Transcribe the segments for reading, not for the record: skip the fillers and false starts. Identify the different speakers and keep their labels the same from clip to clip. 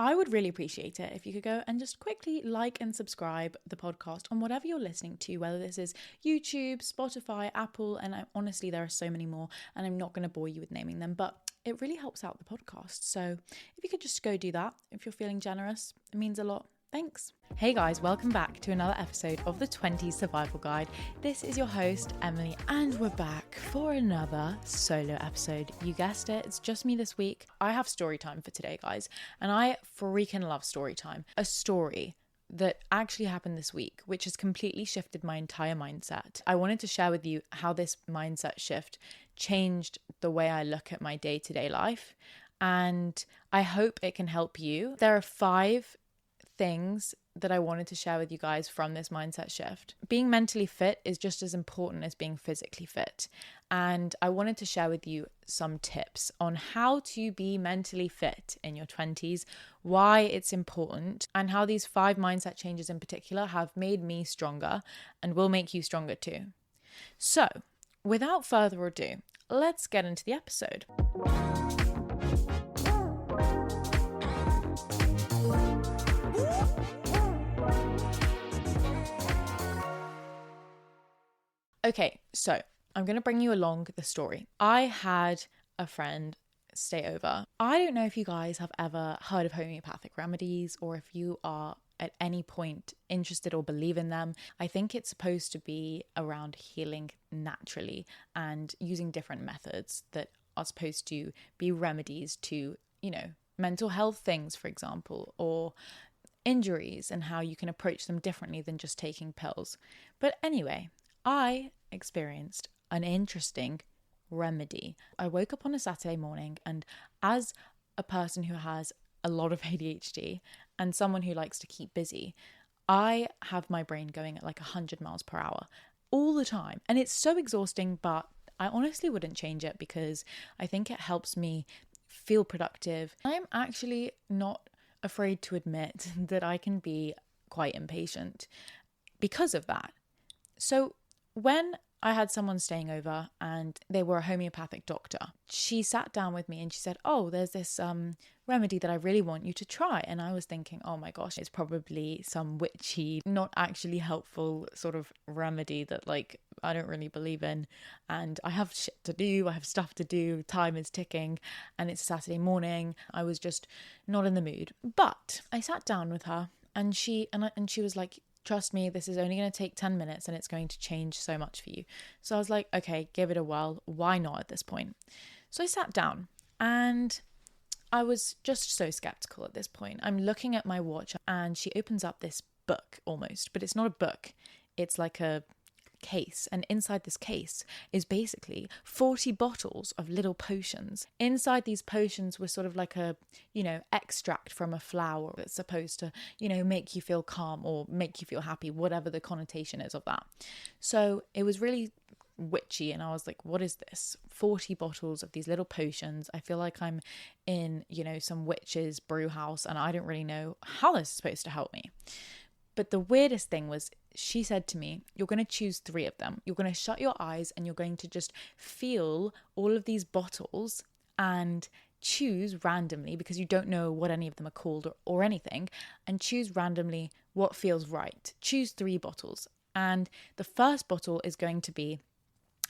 Speaker 1: I would really appreciate it if you could go and just quickly like and subscribe the podcast on whatever you're listening to, whether this is YouTube, Spotify, Apple, and honestly, there are so many more, and I'm not going to bore you with naming them, but it really helps out the podcast. So if you could just go do that, if you're feeling generous, it means a lot. Thanks. Hey guys, welcome back to another episode of the 20s Survival Guide. This is your host, Emily, and we're back for another solo episode. You guessed it, it's just me this week. I have story time for today, guys, and I freaking love story time. A story that actually happened this week, which has completely shifted my entire mindset. I wanted to share with you how this mindset shift changed the way I look at my day-to-day life, and I hope it can help you. There are 5 things that I wanted to share with you guys from this mindset shift. Being mentally fit is just as important as being physically fit. And I wanted to share with you some tips on how to be mentally fit in your 20s, why it's important, and how these 5 mindset changes in particular have made me stronger and will make you stronger too. So, without further ado, let's get into the episode. Okay, so I'm going to bring you along the story. I had a friend stay over. I don't know if you guys have ever heard of homeopathic remedies or if you are at any point interested or believe in them. I think it's supposed to be around healing naturally and using different methods that are supposed to be remedies to, mental health things, for example, or injuries and how you can approach them differently than just taking pills. But anyway, I experienced an interesting remedy. I woke up on a Saturday morning, and as a person who has a lot of ADHD and someone who likes to keep busy, I have my brain going at like 100 miles per hour all the time. And it's so exhausting, but I honestly wouldn't change it because I think it helps me feel productive. I'm actually not afraid to admit that I can be quite impatient because of that. So when I had someone staying over and they were a homeopathic doctor, she sat down with me and she said, "Oh, there's this remedy that I really want you to try." And I was thinking, oh my gosh, it's probably some witchy, not actually helpful sort of remedy that I don't really believe in. And I have shit to do, I have stuff to do, time is ticking, and it's a Saturday morning. I was just not in the mood. But I sat down with her and she was like, "Trust me, this is only going to take 10 minutes and it's going to change so much for you." So I was like, okay, give it a whirl. Why not at this point? So I sat down and I was just so skeptical at this point. I'm looking at my watch and she opens up this book almost, but it's not a book. It's like a case, and inside this case is basically 40 bottles of little potions. Inside these potions were sort of like a extract from a flower that's supposed to make you feel calm or make you feel happy, whatever the connotation is of that. So it was really witchy, and I was like, what is this? 40 bottles of these little potions. I feel like I'm in some witch's brew house and I don't really know how this is supposed to help me. But the weirdest thing was, she said to me, "You're going to choose 3 of them. You're going to shut your eyes and you're going to just feel all of these bottles and choose randomly, because you don't know what any of them are called or anything, and choose randomly what feels right. Choose 3 bottles. And the first bottle is going to be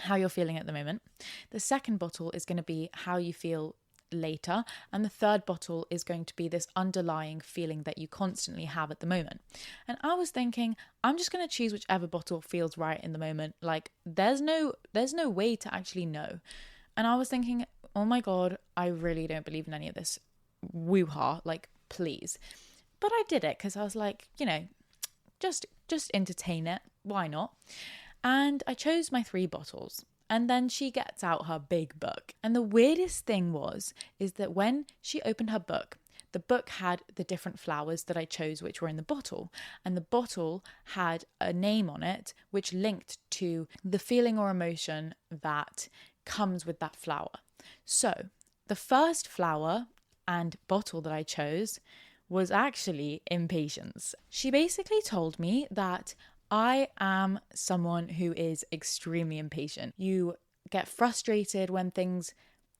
Speaker 1: how you're feeling at the moment. The second bottle is going to be how you feel later, and the third bottle is going to be this underlying feeling that you constantly have at the moment." And I was thinking, I'm just going to choose whichever bottle feels right in the moment. Like there's no way to actually know. And I was thinking, oh my god, I really don't believe in any of this woo-ha, please. But I did it because I was like, just entertain it, why not? And I chose my 3 bottles. And then she gets out her big book. And the weirdest thing is that when she opened her book, the book had the different flowers that I chose, which were in the bottle. And the bottle had a name on it, which linked to the feeling or emotion that comes with that flower. So the first flower and bottle that I chose was actually impatience. She basically told me that I am someone who is extremely impatient. You get frustrated when things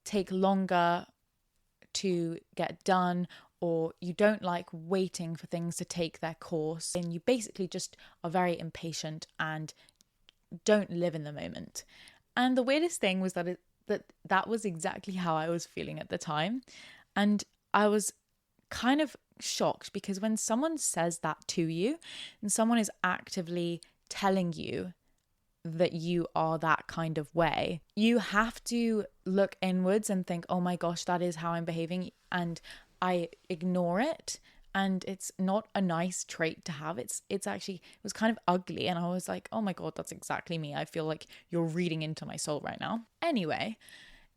Speaker 1: take longer to get done, or you don't like waiting for things to take their course, and you basically just are very impatient and don't live in the moment. And the weirdest thing was that was exactly how I was feeling at the time. And I was kind of shocked, because when someone says that to you and someone is actively telling you that you are that kind of way, you have to look inwards and think, oh my gosh, that is how I'm behaving, and I ignore it. And it's not a nice trait to have. It's actually, it was kind of ugly. And I was like, oh my God, that's exactly me. I feel like you're reading into my soul right now. Anyway,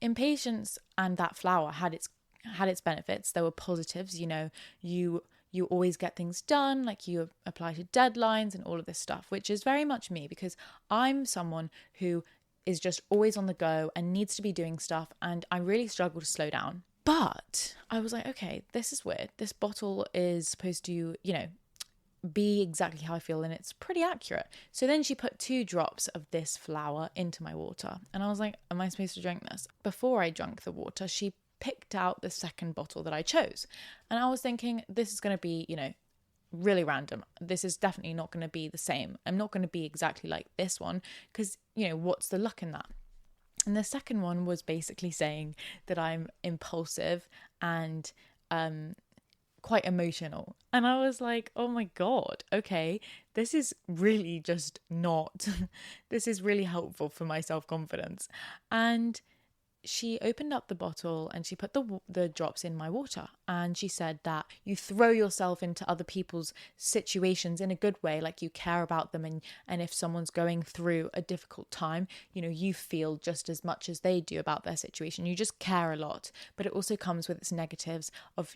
Speaker 1: impatience and that flower had its benefits. There were positives, you always get things done, like you apply to deadlines and all of this stuff, which is very much me, because I'm someone who is just always on the go and needs to be doing stuff, and I really struggle to slow down. But I was like, okay, this is weird. This bottle is supposed to, be exactly how I feel, and it's pretty accurate. So then she put 2 drops of this flower into my water, and I was like, am I supposed to drink this? Before I drank the water, she picked out the second bottle that I chose, and I was thinking, this is going to be, really random. This is definitely not going to be the same. I'm not going to be exactly like this one, because, what's the luck in that? And the second one was basically saying that I'm impulsive and quite emotional. And I was like, oh my God, okay, this is really just not, this is really helpful for my self-confidence. And she opened up the bottle and she put the drops in my water, and she said that you throw yourself into other people's situations in a good way, like you care about them, and if someone's going through a difficult time, you feel just as much as they do about their situation. You just care a lot, but it also comes with its negatives of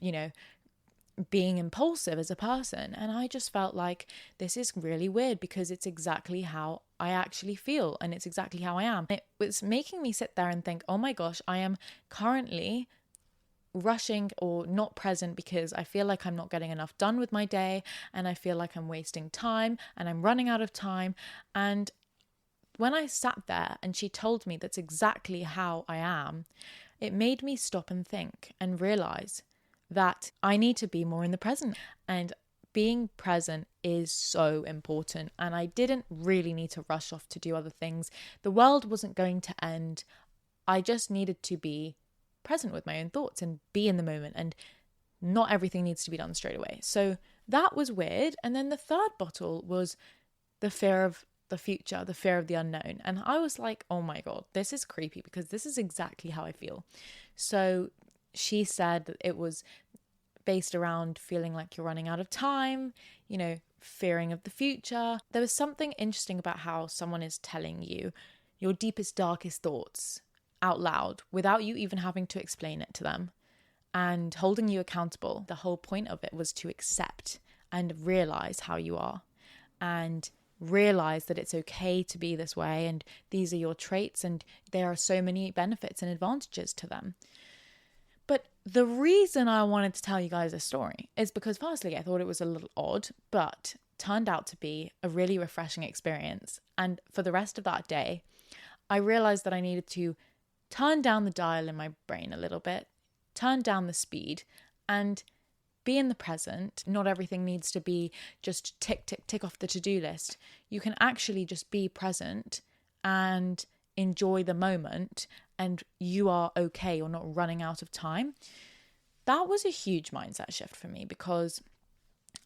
Speaker 1: being impulsive as a person. And I just felt like this is really weird, because it's exactly how I actually feel, and it's exactly how I am. It was making me sit there and think, oh my gosh, I am currently rushing or not present because I feel like I'm not getting enough done with my day, and I feel like I'm wasting time and I'm running out of time. And when I sat there and she told me that's exactly how I am, it made me stop and think and realize that I need to be more in the present. And being present is so important. And I didn't really need to rush off to do other things. The world wasn't going to end. I just needed to be present with my own thoughts and be in the moment. And not everything needs to be done straight away. So that was weird. And then the third bottle was the fear of the future, the fear of the unknown. And I was like, oh my God, this is creepy, because this is exactly how I feel. So she said that it was based around feeling like you're running out of time, fearing of the future. There was something interesting about how someone is telling you your deepest, darkest thoughts out loud without you even having to explain it to them, and holding you accountable. The whole point of it was to accept and realize how you are, and realize that it's okay to be this way, and these are your traits, and there are so many benefits and advantages to them. But the reason I wanted to tell you guys this story is because, firstly, I thought it was a little odd, but turned out to be a really refreshing experience. And for the rest of that day, I realized that I needed to turn down the dial in my brain a little bit, turn down the speed, and be in the present. Not everything needs to be just tick, tick, tick off the to-do list. You can actually just be present and enjoy the moment, and you are okay. You're not running out of time. That was a huge mindset shift for me, because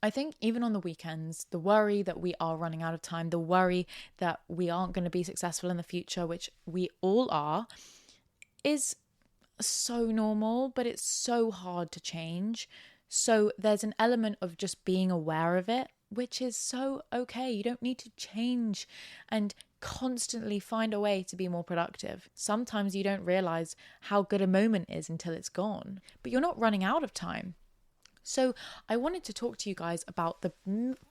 Speaker 1: I think even on the weekends, the worry that we are running out of time, the worry that we aren't going to be successful in the future, which we all are, is so normal, but it's so hard to change. So there's an element of just being aware of it, which is so okay. You don't need to change and constantly find a way to be more productive. Sometimes you don't realize how good a moment is until it's gone, but you're not running out of time. So I wanted to talk to you guys about the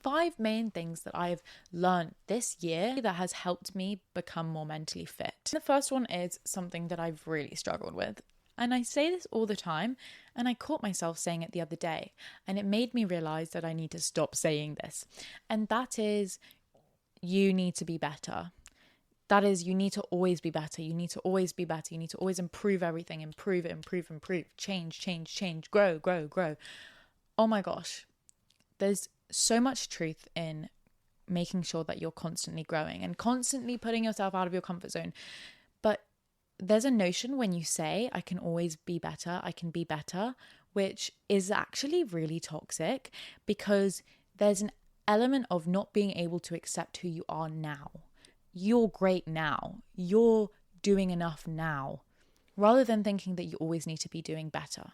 Speaker 1: 5 main things that I've learned this year that has helped me become more mentally fit. The first one is something that I've really struggled with. And I say this all the time, and I caught myself saying it the other day, and it made me realize that I need to stop saying this. And that is, you need to be better. That is, you need to always be better. You need to always be better. You need to always improve everything, improve, change, grow. oh my gosh, there's so much truth in making sure that you're constantly growing and constantly putting yourself out of your comfort zone. But there's a notion when you say, I can always be better, I can be better, which is actually really toxic, because there's an element of not being able to accept who you are now. You're great now. You're doing enough now, rather than thinking that you always need to be doing better.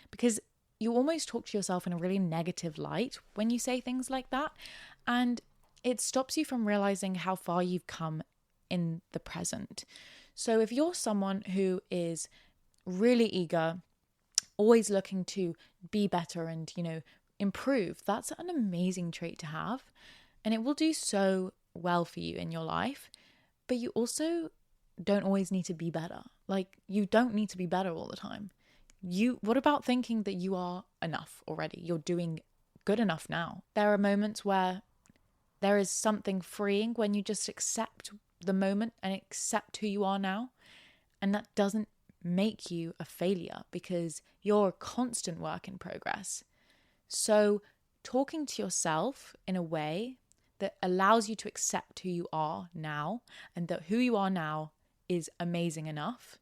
Speaker 1: Because you almost talk to yourself in a really negative light when you say things like that. And it stops you from realizing how far you've come in the present. So if you're someone who is really eager, always looking to be better and, improve, that's an amazing trait to have. And it will do so well for you in your life. But you also don't always need to be better. Like, you don't need to be better all the time. What about thinking that you are enough already? You're doing good enough now. There are moments where there is something freeing when you just accept the moment and accept who you are now. And that doesn't make you a failure, because you're a constant work in progress. So talking to yourself in a way that allows you to accept who you are now, and that who you are now is amazing enough.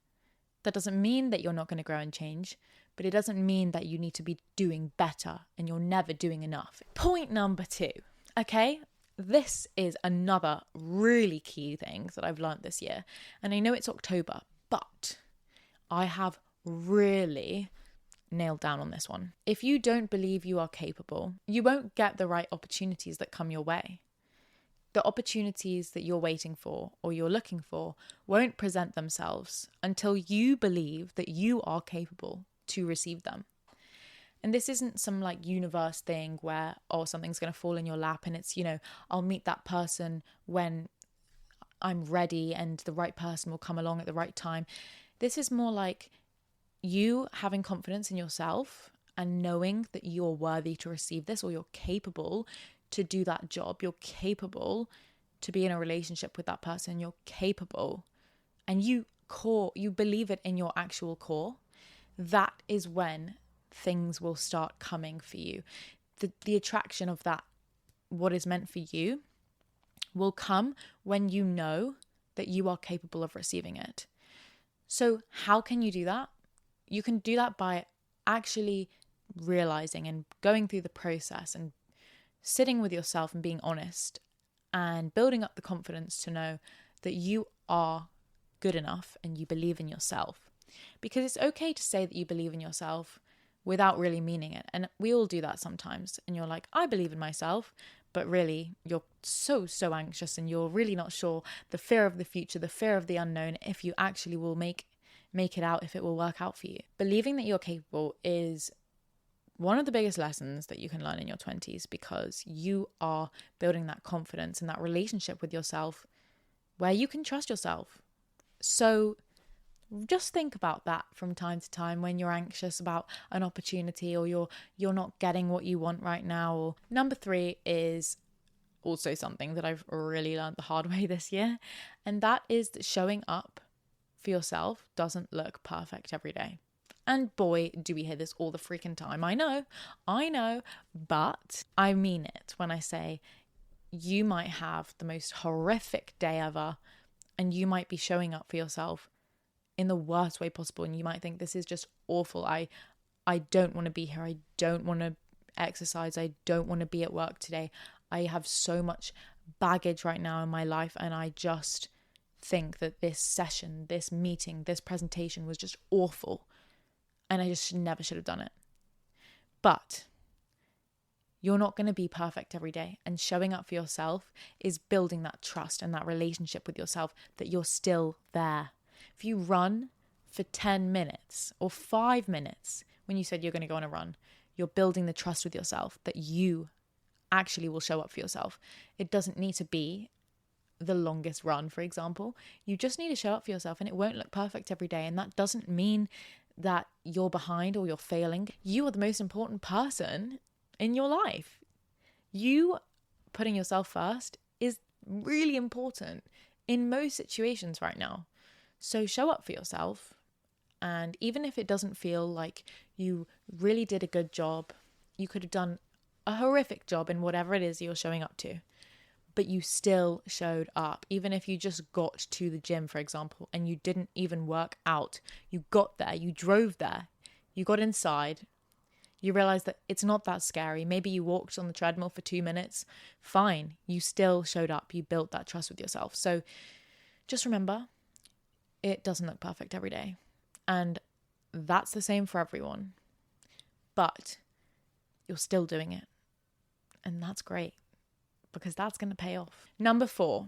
Speaker 1: That doesn't mean that you're not going to grow and change, but it doesn't mean that you need to be doing better and you're never doing enough. Point number 2, okay? This is another really key thing that I've learned this year. And I know it's October, but I have really nailed down on this one. If you don't believe you are capable, you won't get the right opportunities that come your way. The opportunities that you're waiting for or you're looking for won't present themselves until you believe that you are capable to receive them. And this isn't some like universe thing where, something's going to fall in your lap and it's, I'll meet that person when I'm ready and the right person will come along at the right time. This is more like you having confidence in yourself and knowing that you're worthy to receive this, or you're capable to do that job. You're capable to be in a relationship with that person. You're capable, and you believe it in your actual core. That is when things will start coming for you. The attraction of that, what is meant for you, will come when you know that you are capable of receiving it. So how can you do that? You can do that by actually realizing and going through the process and sitting with yourself and being honest and building up the confidence to know that you are good enough and you believe in yourself. Because it's okay to say that you believe in yourself without really meaning it. And we all do that sometimes. And you're like, I believe in myself. But really, you're so anxious and you're really not sure. The fear of the future, the fear of the unknown, if you actually will make it out, if it will work out for you. Believing that you're capable is one of the biggest lessons that you can learn in your 20s, because you are building that confidence and that relationship with yourself where you can trust yourself. So just think about that from time to time when you're anxious about an opportunity or you're not getting what you want right now. Or number 3 is also something that I've really learned the hard way this year, and that is that showing up for yourself doesn't look perfect every day. And boy, do we hear this all the freaking time. I know, but I mean it when I say you might have the most horrific day ever, and you might be showing up for yourself in the worst way possible, and you might think, this is just awful. I don't want to be here. I don't want to exercise. I don't want to be at work today. I have so much baggage right now in my life, and I just think that this session, this meeting, this presentation was just awful, and I just never should have done it. But you're not going to be perfect every day, and showing up for yourself is building that trust and that relationship with yourself that you're still there. If you run for 10 minutes or 5 minutes when you said you're going to go on a run, you're building the trust with yourself that you actually will show up for yourself. It doesn't need to be the longest run, for example. You just need to show up for yourself, and it won't look perfect every day. And that doesn't mean that you're behind or you're failing. You are the most important person in your life. You putting yourself first is really important in most situations right now. So show up for yourself. And even if it doesn't feel like you really did a good job, You could have done a horrific job in whatever it is you're showing up to, but you still showed up. Even if you just got to the gym, for example, and you didn't even work out, you got there, you drove there, you got inside, you realized that it's not that scary. Maybe you walked on the treadmill for 2 minutes. Fine. You still showed up. You built that trust with yourself. So just remember, it doesn't look perfect every day. And that's the same for everyone. But you're still doing it. And that's great, because that's going to pay off. Number 4,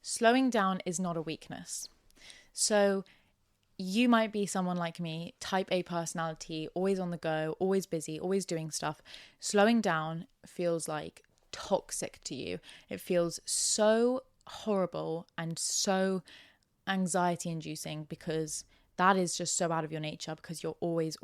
Speaker 1: slowing down is not a weakness. So you might be someone like me, type A personality, always on the go, always busy, always doing stuff. Slowing down feels like toxic to you. It feels so horrible and so anxiety inducing, because that is just so out of your nature, because you're always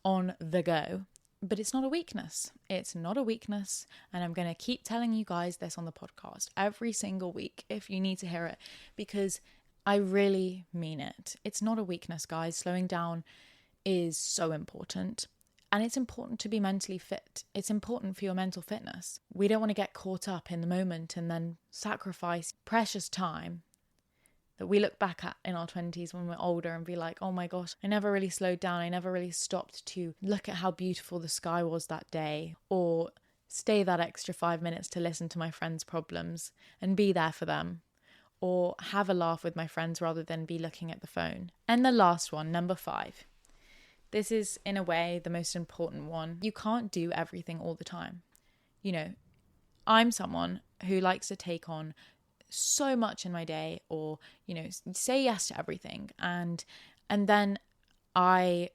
Speaker 1: on the go. But it's not a weakness. It's not a weakness. And I'm going to keep telling you guys this on the podcast every single week if you need to hear it, because I really mean it. It's not a weakness, guys. Slowing down is so important. And it's important to be mentally fit. It's important for your mental fitness. We don't want to get caught up in the moment and then sacrifice precious time that we look back at in our 20s when we're older and be like, oh my gosh, I never really slowed down. I never really stopped to look at how beautiful the sky was that day, or stay that extra 5 minutes to listen to my friends' problems and be there for them, or have a laugh with my friends rather than be looking at the phone. And the last one, number 5. This is, in a way, the most important one. You can't do everything all the time. You know, I'm someone who likes to take on so much in my day, or, you know, say yes to everything. And then I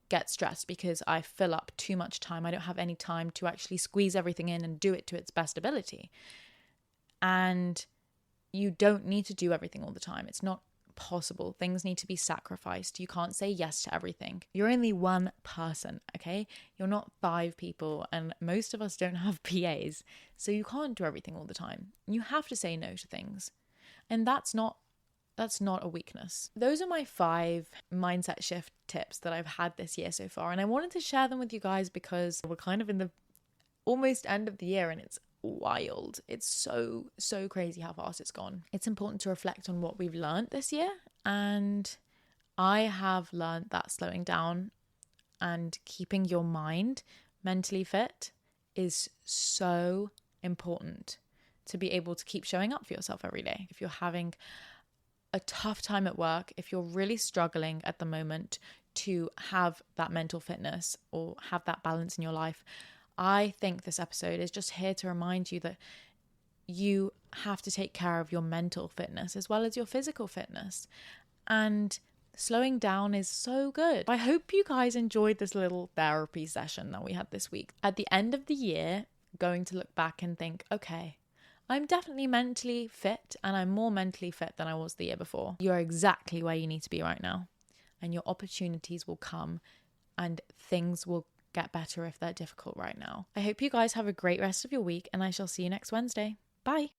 Speaker 1: get stressed because I fill up too much time. I don't have any time to actually squeeze everything in and do it to its best ability. And you don't need to do everything all the time. It's not possible. Things need to be sacrificed. You can't say yes to everything. You're only one person, okay? You're not 5 people, and most of us don't have PAs. So you can't do everything all the time. You have to say no to things. And that's not a weakness. Those are my 5 mindset shift tips that I've had this year so far. And I wanted to share them with you guys because we're kind of in the almost end of the year, and it's wild. It's so crazy how fast it's gone. It's important to reflect on what we've learned this year, and I have learned that slowing down and keeping your mind mentally fit is so important to be able to keep showing up for yourself every day. If you're having a tough time at work, if you're really struggling at the moment to have that mental fitness or have that balance in your life, I think this episode is just here to remind you that you have to take care of your mental fitness as well as your physical fitness. And slowing down is so good. I hope you guys enjoyed this little therapy session that we had this week. At the end of the year, going to look back and think, okay, I'm definitely mentally fit, and I'm more mentally fit than I was the year before. You're exactly where you need to be right now, and your opportunities will come and things will get better if they're difficult right now. I hope you guys have a great rest of your week, and I shall see you next Wednesday. Bye.